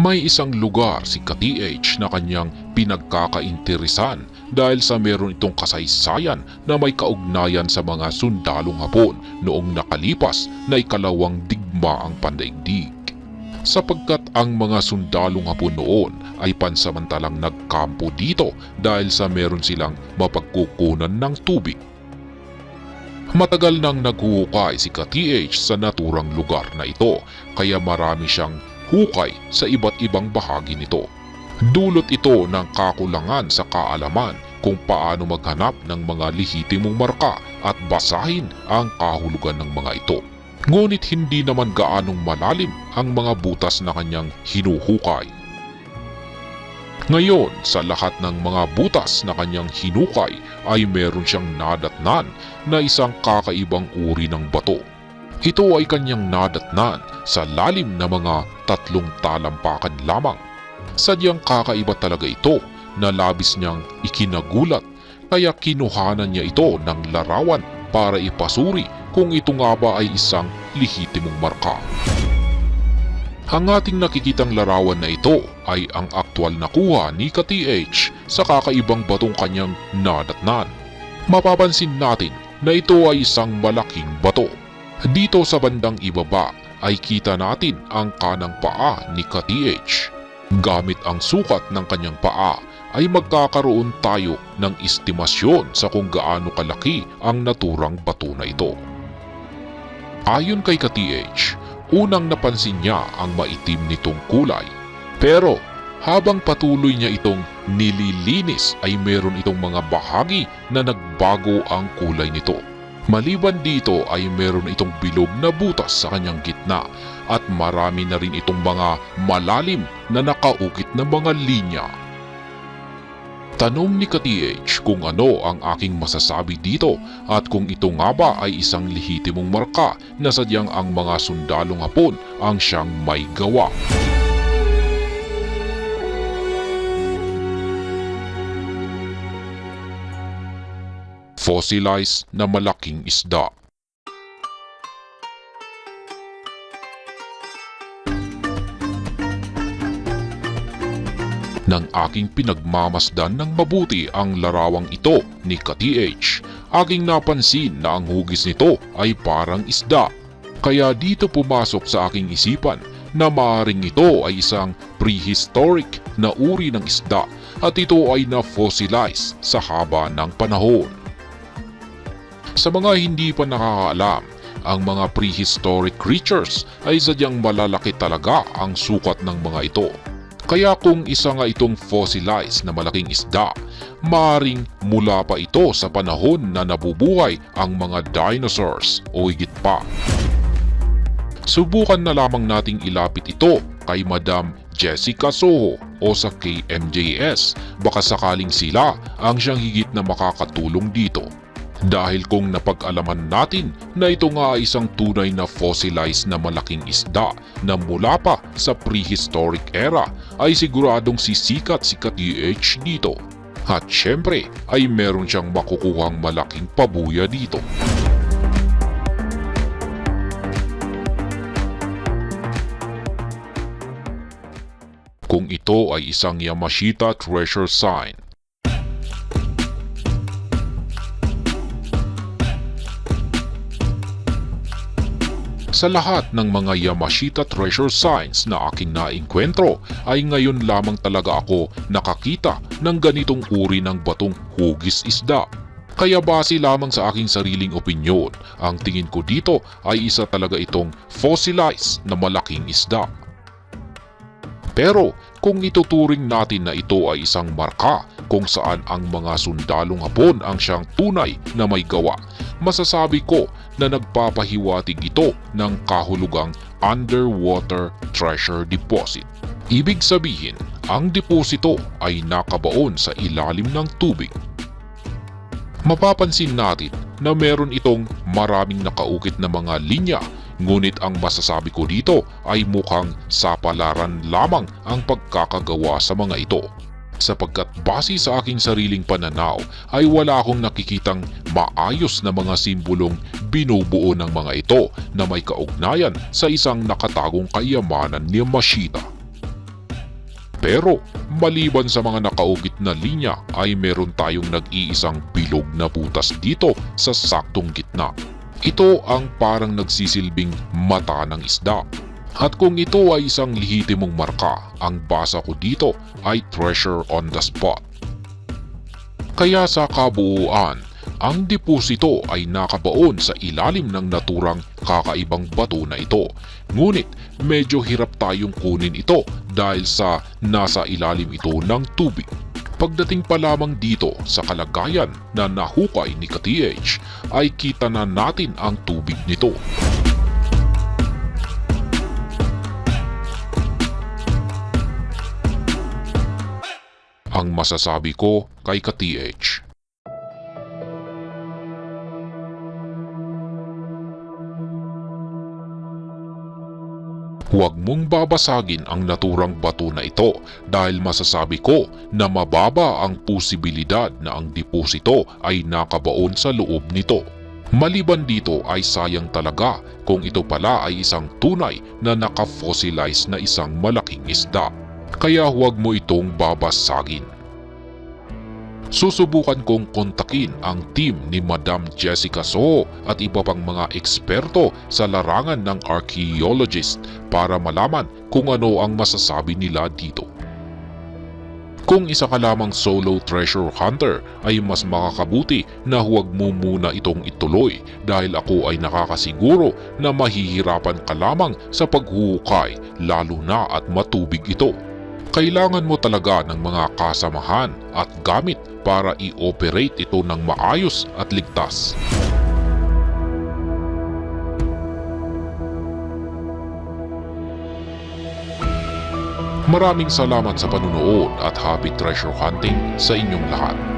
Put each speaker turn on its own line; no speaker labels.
May isang lugar si ka-TH na kanyang pinagkakainteresan dahil sa meron itong kasaysayan na may kaugnayan sa mga sundalong Hapon noong nakalipas na ikalawang digmaang pandaigdig. Sapagkat ang mga sundalong Hapon noon ay pansamantalang nagkampo dito dahil sa meron silang mapagkukunan ng tubig. Matagal nang naghuhukay si ka-TH sa naturang lugar na ito kaya marami siyang hukay sa iba't ibang bahagi nito. Dulot ito ng kakulangan sa kaalaman kung paano maghanap ng mga lehitimong marka at basahin ang kahulugan ng mga ito. Ngunit hindi naman gaanong malalim ang mga butas na kanyang hinuhukay. Ngayon, sa lahat ng mga butas na kanyang hinukay ay meron siyang nadatnan na isang kakaibang uri ng bato. Ito ay kanyang nadatnan sa lalim na mga 3 talampakan lamang. Sadyang kakaiba talaga ito na labis niyang ikinagulat kaya kinuhanan niya ito ng larawan para ipasuri kung ito nga ba ay isang lehitimong marka. Ang ating nakikitang larawan na ito ay ang aktwal na kuha ni ka-TH sa kakaibang batong kanyang nadatnan. Mapapansin natin na ito ay isang malaking bato. Dito sa bandang ibaba ay kita natin ang kanang paa ni ka-TH. Gamit ang sukat ng kanyang paa ay magkakaroon tayo ng estimasyon sa kung gaano kalaki ang naturang bato na ito. Ayon kay ka-TH, unang napansin niya ang maitim nitong kulay. Pero habang patuloy niya itong nililinis ay meron itong mga bahagi na nagbago ang kulay nito. Maliban dito ay meron itong bilog na butas sa kanyang gitna at marami na rin itong mga malalim na nakaukit na mga linya. Tanong ni ka-TH kung ano ang aking masasabi dito at kung ito nga ba ay isang lehitimong marka na sadyang ang mga sundalong Hapon ang siyang may gawa. Fossilized na malaking isda. Nang aking pinagmamasdan ng mabuti ang larawang ito ni ka-TH, aking napansin na ang hugis nito ay parang isda. Kaya dito pumasok sa aking isipan na maaaring ito ay isang prehistoric na uri ng isda at ito ay na-fossilize sa haba ng panahon. Sa mga hindi pa nakakaalam, ang mga prehistoric creatures ay sadyang malalaki talaga ang sukat ng mga ito. Kaya kung isa nga itong fossilized na malaking isda, maaaring mula pa ito sa panahon na nabubuhay ang mga dinosaurs o higit pa. Subukan na lamang nating ilapit ito kay Madam Jessica Soho o sa KMJS, baka sakaling sila ang siyang higit na makakatulong dito. Dahil kung napag-alaman natin na ito nga ay isang tunay na fossilized na malaking isda na mula pa sa prehistoric era, ay siguradong sisikat si ka-TH dito. At syempre ay meron siyang makukuhang malaking pabuya dito. Kung ito ay isang Yamashita treasure sign. Sa lahat ng mga Yamashita treasure signs na aking naengkwentro ay ngayon lamang talaga ako nakakita ng ganitong uri ng batong hugis isda. Kaya base lamang sa aking sariling opinyon, ang tingin ko dito ay isa talaga itong fossilized na malaking isda. Pero kung ituturing natin na ito ay isang marka kung saan ang mga sundalong Hapon ang siyang tunay na may gawa, masasabi ko na nagpapahiwatig ito ng kahulugang underwater treasure deposit. Ibig sabihin, ang deposito ay nakabaon sa ilalim ng tubig. Mapapansin natin na meron itong maraming nakaukit na mga linya, ngunit ang masasabi ko dito ay mukhang sapalaran lamang ang pagkakagawa sa mga ito. Sapagkat base sa aking sariling pananaw ay wala akong nakikitang maayos na mga simbolong binubuo ng mga ito na may kaugnayan sa isang nakatagong kayamanan ni Yamashita. Pero maliban sa mga nakaugit na linya ay meron tayong nag-iisang bilog na butas dito sa saktong gitna. Ito ang parang nagsisilbing mata ng isda. At kung ito ay isang lehitimong marka, ang basa ko dito ay treasure on the spot. Kaya sa kabuuan, ang deposito ay nakabaon sa ilalim ng naturang kakaibang bato na ito. Ngunit medyo hirap tayong kunin ito dahil sa nasa ilalim ito ng tubig. Pagdating pa lamang dito sa kalagayan na nahukay ni ka-TH ay kita na natin ang tubig nito. Ang masasabi ko kay ka-TH, huwag mong babasagin ang naturang bato na ito dahil masasabi ko na mababa ang posibilidad na ang deposito ay nakabaon sa loob nito. Maliban dito ay sayang talaga kung ito pala ay isang tunay na naka-fossilize na isang malaking isda. Kaya huwag mo itong babasagin. Susubukan kong kontakin ang team ni Madam Jessica Soho at iba pang mga eksperto sa larangan ng archaeologist para malaman kung ano ang masasabi nila dito. Kung isa ka lamang solo treasure hunter ay mas makakabuti na huwag mo muna itong ituloy dahil ako ay nakakasiguro na mahihirapan ka lamang sa paghuhukay lalo na at matubig ito. Kailangan mo talaga ng mga kasamahan at gamit para i-operate ito ng maayos at ligtas. Maraming salamat sa panunood at happy treasure hunting sa inyong lahat.